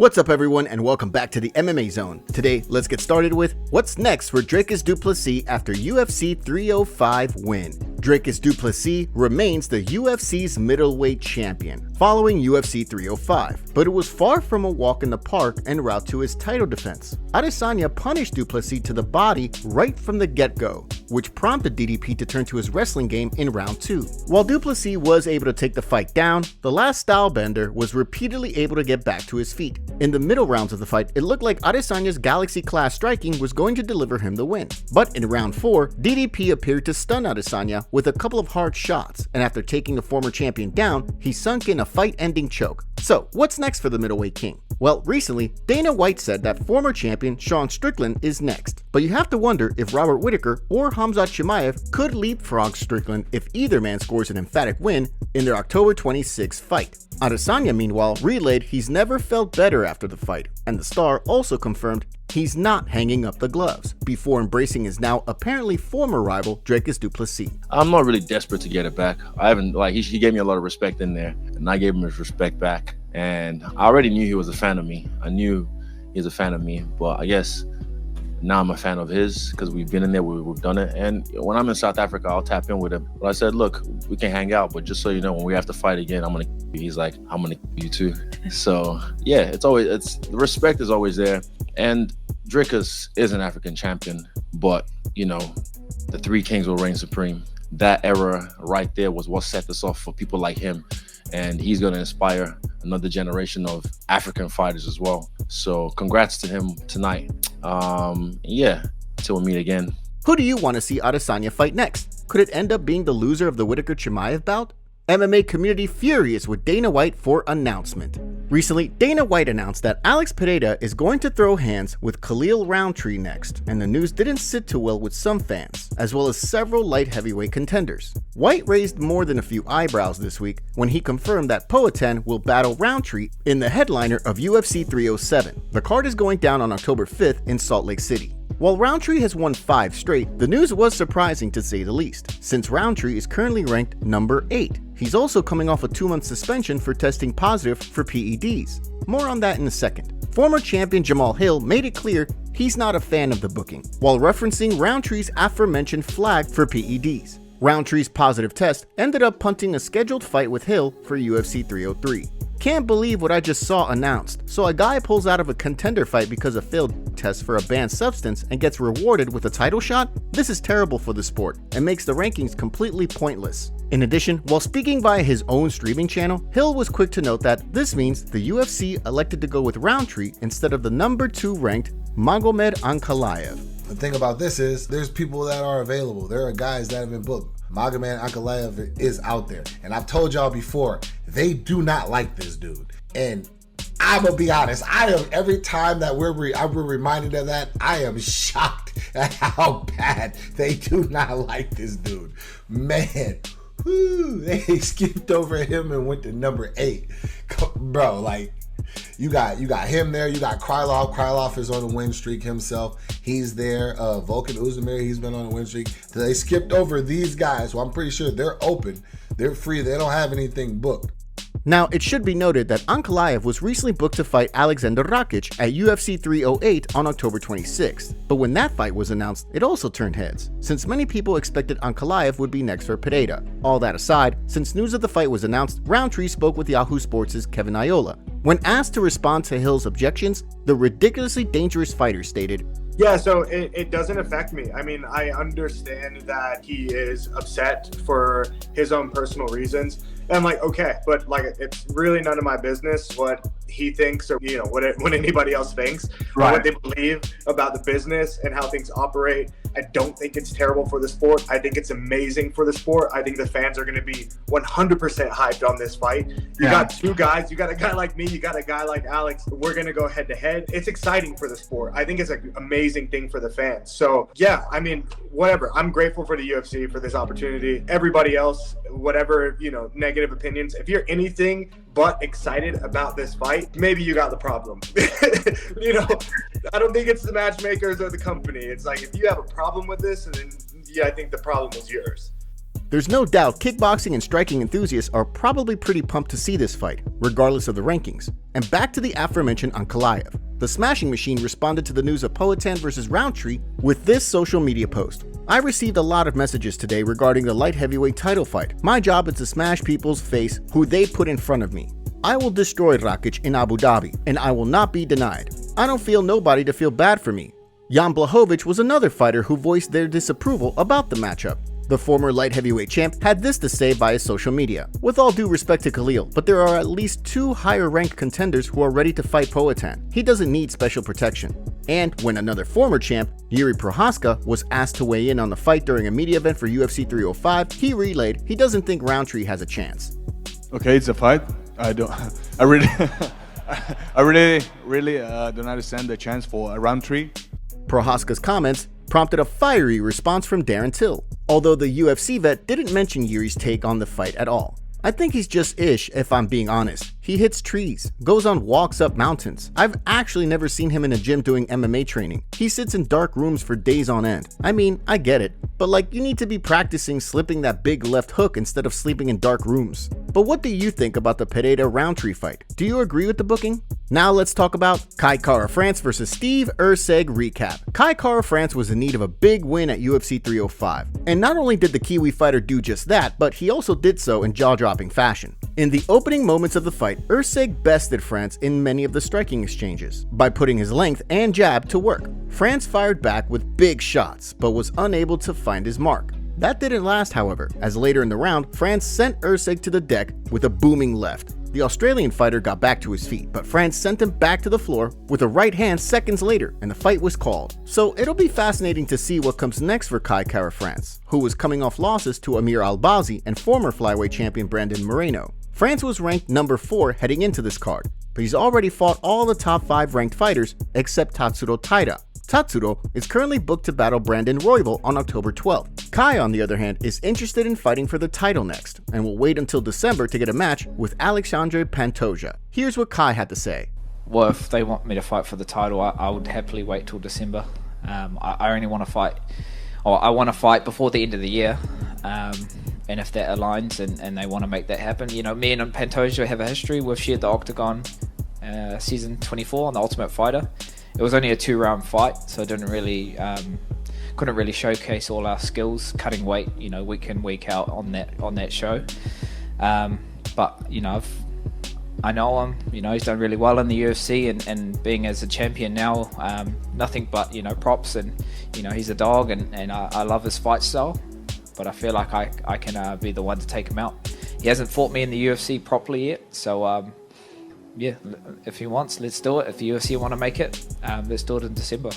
What's up everyone and welcome back to the MMA Zone. Today, let's get started with what's next for Dricus Du Plessis after UFC 305 win. Dricus Du Plessis remains the UFC's middleweight champion following UFC 305, but it was far from a walk in the park en route to his title defense. Adesanya punished Du Plessis to the body right from the get-go, which prompted DDP to turn to his wrestling game in round 2. While Du Plessis was able to take the fight down, the last stylebender was repeatedly able to get back to his feet. In the middle rounds of the fight, it looked like Adesanya's Galaxy-class striking was going to deliver him the win. But in round 4, DDP appeared to stun Adesanya with a couple of hard shots, and after taking the former champion down, he sunk in a fight-ending choke. So, what's next for the middleweight king? Well, recently, Dana White said that former champion Sean Strickland is next. But you have to wonder if Robert Whittaker or Khamzat Chimaev could leapfrog Strickland if either man scores an emphatic win in their October 26th fight. Adesanya, meanwhile, relayed he's never felt better after the fight, and the star also confirmed he's not hanging up the gloves before embracing his now apparently former rival Dricus Du Plessis. I'm not really desperate to get it back. He gave me a lot of respect in there, and I gave him his respect back. And I already knew he was a fan of me. I knew he was a fan of me, but I guess now I'm a fan of his because we've been in there, we've done it. And when I'm in South Africa, I'll tap in with him. But I said, look, we can hang out, but just so you know, when we have to fight again, I'm gonna. He's like, I'm gonna you too. So yeah, the respect is always there. And Dricus is an African champion, but you know, the three kings will reign supreme. That era right there was what set this off for people like him. And he's going to inspire another generation of African fighters as well. So congrats to him tonight. Yeah, till we meet again. Who do you want to see Adesanya fight next? Could it end up being the loser of the Whittaker-Chimaev bout? MMA community furious with Dana White for announcement. Recently, Dana White announced that Alex Pereira is going to throw hands with Khalil Roundtree next, and the news didn't sit too well with some fans, as well as several light heavyweight contenders. White raised more than a few eyebrows this week when he confirmed that Poatan will battle Roundtree in the headliner of UFC 307. The card is going down on October 5th in Salt Lake City. While Roundtree has won 5 straight, the news was surprising to say the least, since Roundtree is currently ranked number 8. He's also coming off a 2-month suspension for testing positive for PEDs. More on that in a second. Former champion Jamal Hill made it clear he's not a fan of the booking, while referencing Roundtree's aforementioned flag for PEDs. Roundtree's positive test ended up punting a scheduled fight with Hill for UFC 303. Can't believe what I just saw announced. So a guy pulls out of a contender fight because of failed tests for a banned substance and gets rewarded with a title shot? This is terrible for the sport and makes the rankings completely pointless. In addition, while speaking via his own streaming channel, Hill was quick to note that this means the UFC elected to go with Roundtree instead of the number 2 ranked Magomed Ankalaev. The thing about this is there's people that are available. There are guys that have been booked. Magomed Ankalaev is out there. And I've told y'all before, they do not like this dude. And I'm gonna be honest, every time that we're reminded of that, I am shocked at how bad they do not like this dude. Man, they skipped over him and went to number 8. Bro, like, you got him there. You got Krylov. Krylov is on a win streak himself. He's there. Volkan Oezdemir, he's been on a win streak. So they skipped over these guys. So I'm pretty sure they're open. They're free. They don't have anything booked. Now, it should be noted that Ankalaev was recently booked to fight Alexander Rakic at UFC 308 on October 26th. But when that fight was announced, it also turned heads, since many people expected Ankalaev would be next for Pereira. All that aside, since news of the fight was announced, Roundtree spoke with Yahoo Sports' Kevin Iola. When asked to respond to Hill's objections, the ridiculously dangerous fighter stated, "Yeah, so it doesn't affect me. I mean, I understand that he is upset for his own personal reasons. And I'm like, okay, but like, it's really none of my business what he thinks or, you know, what anybody else thinks, right, or what they believe about the business and how things operate. I don't think it's terrible for the sport. I think it's amazing for the sport. I think the fans are going to be 100% hyped on this fight. You got 2 guys. You got a guy like me. You got a guy like Alex. We're going to go head to head. It's exciting for the sport. I think it's an amazing thing for the fans. So yeah, I mean, whatever. I'm grateful for the UFC for this opportunity. Everybody else, whatever, you know, negative opinions, if you're anything but excited about this fight, maybe you got the problem. You know, I don't think it's the matchmakers or the company. It's like, if you have a problem with this, then yeah, I think the problem was yours. There's no doubt kickboxing and striking enthusiasts are probably pretty pumped to see this fight, regardless of the rankings. And back to the aforementioned Ankalaev. The Smashing Machine responded to the news of Poatan versus Roundtree with this social media post. I received a lot of messages today regarding the light heavyweight title fight. My job is to smash people's face who they put in front of me. I will destroy Rakic in Abu Dhabi, and I will not be denied. I don't feel nobody to feel bad for me. Jan Blachowicz was another fighter who voiced their disapproval about the matchup. The former light heavyweight champ had this to say via social media. With all due respect to Khalil, but there are at least 2 higher ranked contenders who are ready to fight Poatan. He doesn't need special protection. And when another former champ, Yuri Prohaska, was asked to weigh in on the fight during a media event for UFC 305, he relayed he doesn't think Roundtree has a chance. Okay, it's a fight. I really don't understand the chance for a Roundtree. Prohaska's comments prompted a fiery response from Darren Till, although the UFC vet didn't mention Yuri's take on the fight at all. I think he's just ish if I'm being honest. He hits trees, goes on walks up mountains. I've actually never seen him in a gym doing MMA training. He sits in dark rooms for days on end. I mean, I get it, but like you need to be practicing slipping that big left hook instead of sleeping in dark rooms. But what do you think about the Pereira-Roundtree fight? Do you agree with the booking? Now let's talk about Kai Kara-France versus Steve Erceg recap. Kai Kara-France was in need of a big win at UFC 305. And not only did the Kiwi fighter do just that, but he also did so in jaw-dropping fashion. In the opening moments of the fight, Erceg bested France in many of the striking exchanges by putting his length and jab to work. France fired back with big shots, but was unable to find his mark. That didn't last, however, as later in the round, France sent Erceg to the deck with a booming left. The Australian fighter got back to his feet, but France sent him back to the floor with a right hand seconds later, and the fight was called. So it'll be fascinating to see what comes next for Kai Kara-France, who was coming off losses to Amir Albazi and former flyweight champion Brandon Moreno. France was ranked number 4 heading into this card, but he's already fought all the top 5 ranked fighters except Tatsuro Taira. Tatsuro is currently booked to battle Brandon Royval on October 12th. Kai, on the other hand, is interested in fighting for the title next, and will wait until December to get a match with Alexandre Pantoja. Here's what Kai had to say. Well, if they want me to fight for the title, I would happily wait till December. I only want to fight, or I want to fight before the end of the year. And if that aligns and they want to make that happen, you know, me and Pantoja have a history. We've shared the Octagon season 24 on The Ultimate Fighter. It was only a 2-round fight, so it didn't really couldn't really showcase all our skills cutting weight, you know, week in, week out on that show. But you know, I know him. You know, he's done really well in the UFC, and being as a champion now, nothing but, you know, props. And you know, he's a dog, and I love his fight style. But I feel like I can be the one to take him out. He hasn't fought me in the UFC properly yet, so yeah, if he wants, let's do it. If the UFC want to make it, let's do it in December.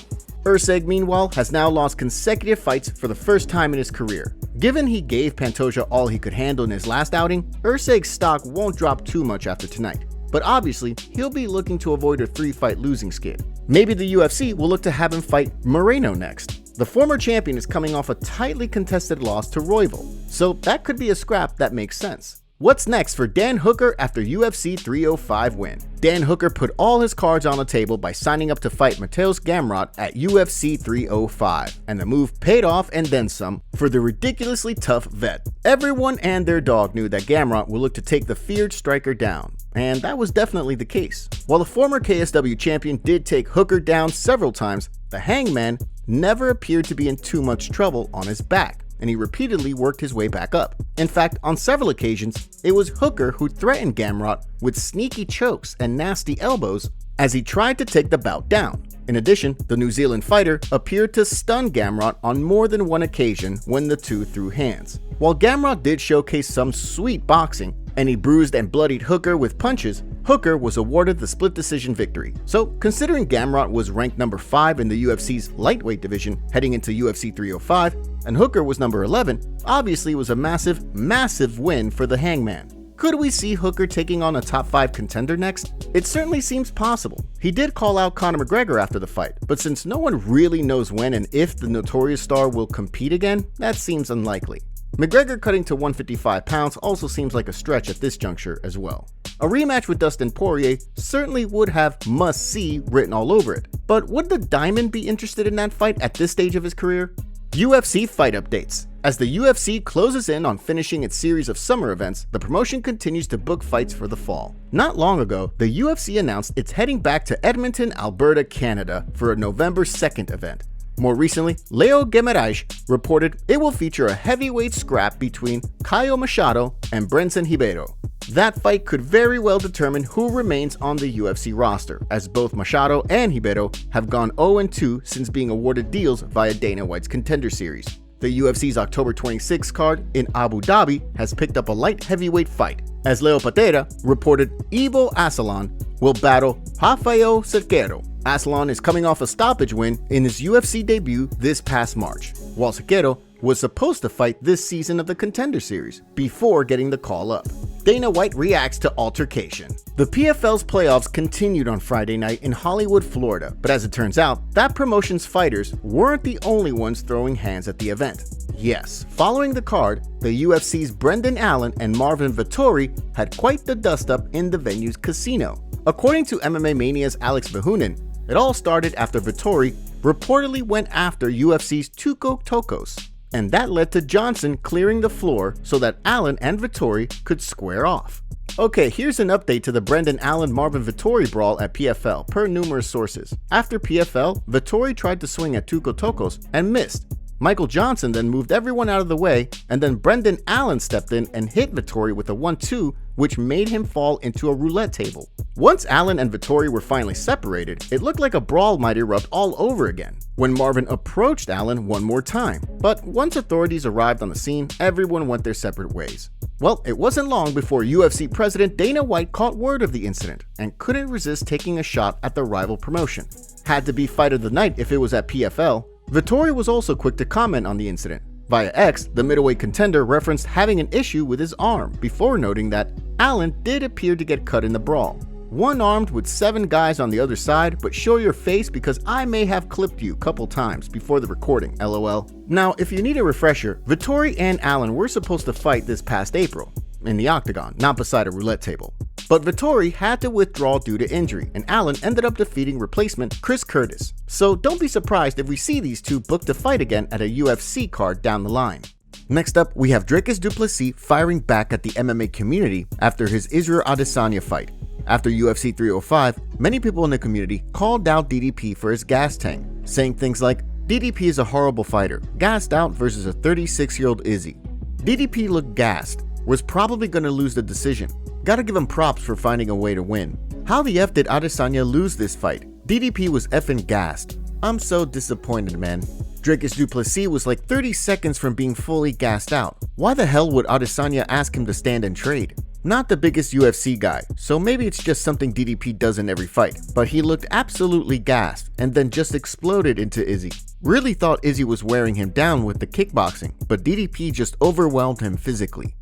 Erceg, meanwhile, has now lost consecutive fights for the first time in his career. Given he gave Pantoja all he could handle in his last outing, Erceg's stock won't drop too much after tonight. But obviously, he'll be looking to avoid a 3-fight losing skid. Maybe the UFC will look to have him fight Moreno next. The former champion is coming off a tightly contested loss to Royval, so that could be a scrap that makes sense. What's next for Dan Hooker after UFC 305 win? Dan Hooker put all his cards on the table by signing up to fight Mateusz Gamrot at UFC 305, and the move paid off and then some for the ridiculously tough vet. Everyone and their dog knew that Gamrot would look to take the feared striker down, and that was definitely the case. While the former KSW champion did take Hooker down several times, the Hangman never appeared to be in too much trouble on his back, and he repeatedly worked his way back up. In fact, on several occasions, it was Hooker who threatened Gamrot with sneaky chokes and nasty elbows as he tried to take the bout down. In addition, the New Zealand fighter appeared to stun Gamrot on more than one occasion when the two threw hands. While Gamrot did showcase some sweet boxing, and he bruised and bloodied Hooker with punches, Hooker was awarded the split decision victory. So, considering Gamrot was ranked number 5 in the UFC's lightweight division heading into UFC 305, and Hooker was number 11, obviously it was a massive win for the Hangman. Could we see Hooker taking on a top 5 contender next? It certainly seems possible. He did call out Conor McGregor after the fight, but since no one really knows when and if the Notorious Star will compete again, that seems unlikely. McGregor cutting to 155 pounds also seems like a stretch at this juncture as well. A rematch with Dustin Poirier certainly would have must-see written all over it, but would the Diamond be interested in that fight at this stage of his career? UFC Fight Updates. As the UFC closes in on finishing its series of summer events, the promotion continues to book fights for the fall. Not long ago, the UFC announced it's heading back to Edmonton, Alberta, Canada for a November 2nd event. More recently, Leo Guimarães reported it will feature a heavyweight scrap between Caio Machado and Brenson Ribeiro. That fight could very well determine who remains on the UFC roster, as both Machado and Ribeiro have gone 0-2 since being awarded deals via Dana White's Contender Series. The UFC's October 26 card in Abu Dhabi has picked up a light heavyweight fight, as Leo Patera reported Ivo Aslan will battle Rafael Cerqueiro. Aslan is coming off a stoppage win in his UFC debut this past March, while Cerqueiro was supposed to fight this season of the Contender Series before getting the call up. Dana White reacts to altercation. The PFL's playoffs continued on Friday night in Hollywood, Florida, but as it turns out, that promotion's fighters weren't the only ones throwing hands at the event. Yes, following the card, the UFC's Brendan Allen and Marvin Vettori had quite the dust-up in the venue's casino. According to MMA Mania's Alex Behunin, it all started after Vettori reportedly went after UFC's Tuco Tokos, and that led to Johnson clearing the floor so that Allen and Vettori could square off. Okay, here's an update to the Brendan Allen-Marvin Vettori brawl at PFL, per numerous sources. After PFL, Vettori tried to swing at Tuco Tokos and missed. Michael Johnson then moved everyone out of the way, and then Brendan Allen stepped in and hit Vettori with a 1-2, which made him fall into a roulette table. Once Allen and Vettori were finally separated, it looked like a brawl might erupt all over again, when Marvin approached Allen one more time. But once authorities arrived on the scene, everyone went their separate ways. Well, it wasn't long before UFC President Dana White caught word of the incident and couldn't resist taking a shot at the rival promotion. Had to be fight of the night if it was at PFL. Vettori was also quick to comment on the incident. Via X, the middleweight contender referenced having an issue with his arm before noting that Allen did appear to get cut in the brawl. One-armed with 7 guys on the other side, but show your face because I may have clipped you couple times before the recording, lol. Now, if you need a refresher, Vettori and Allen were supposed to fight this past April, in the octagon, not beside a roulette table. But Vettori had to withdraw due to injury, and Allen ended up defeating replacement Chris Curtis. So don't be surprised if we see these two booked to fight again at a UFC card down the line. Next up, we have Dricus Du Plessis firing back at the MMA community after his Israel Adesanya fight. After UFC 305, many people in the community called out DDP for his gas tank, saying things like, DDP is a horrible fighter, gassed out versus a 36-year-old Izzy. DDP looked gassed, was probably going to lose the decision. Gotta give him props for finding a way to win. How the F did Adesanya lose this fight? DDP was effing gassed. I'm so disappointed, man. Dricus Du Plessis was like 30 seconds from being fully gassed out. Why the hell would Adesanya ask him to stand and trade? Not the biggest UFC guy, so maybe it's just something DDP does in every fight, but he looked absolutely gassed and then just exploded into Izzy. Really thought Izzy was wearing him down with the kickboxing, but DDP just overwhelmed him physically.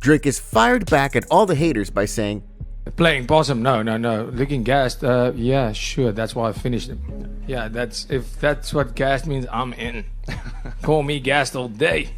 Dricus fired back at all the haters by saying, Playing possum, no. Looking gassed, yeah, sure, that's why I finished him. Yeah, if that's what gassed means, I'm in. Call me gassed all day.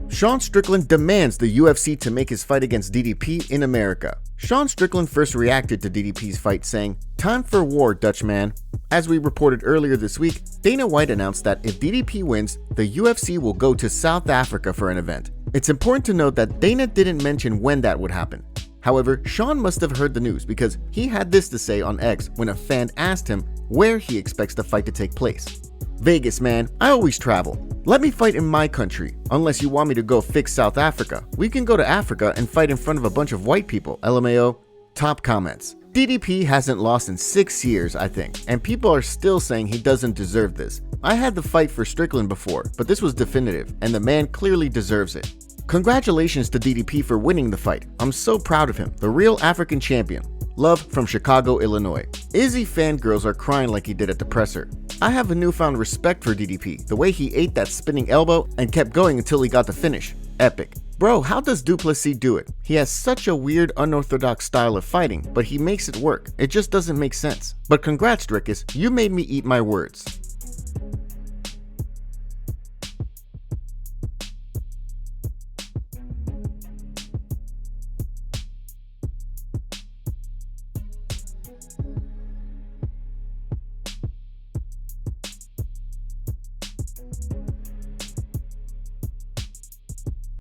Sean Strickland demands the UFC to make his fight against DDP in America. Sean Strickland first reacted to DDP's fight saying, "Time for war, Dutchman." As we reported earlier this week, Dana White announced that if DDP wins, the UFC will go to South Africa for an event. It's important to note that Dana didn't mention when that would happen. However, Sean must have heard the news because he had this to say on X when a fan asked him where he expects the fight to take place. "Vegas, man, I always travel. Let me fight in my country, unless you want me to go fix South Africa. We can go to Africa and fight in front of a bunch of white people, LMAO. Top comments. DDP hasn't lost in 6 years, I think, and people are still saying he doesn't deserve this. I had the fight for Strickland before, but this was definitive, and the man clearly deserves it. Congratulations to DDP for winning the fight. I'm so proud of him, the real African champion. Love from Chicago, Illinois." Izzy fangirls are crying like he did at the presser. I have a newfound respect for DDP, the way he ate that spinning elbow and kept going until he got the finish. Epic. Bro, how does Du Plessis do it? He has such a weird, unorthodox style of fighting, but he makes it work. It just doesn't make sense. But congrats, Dricus, you made me eat my words.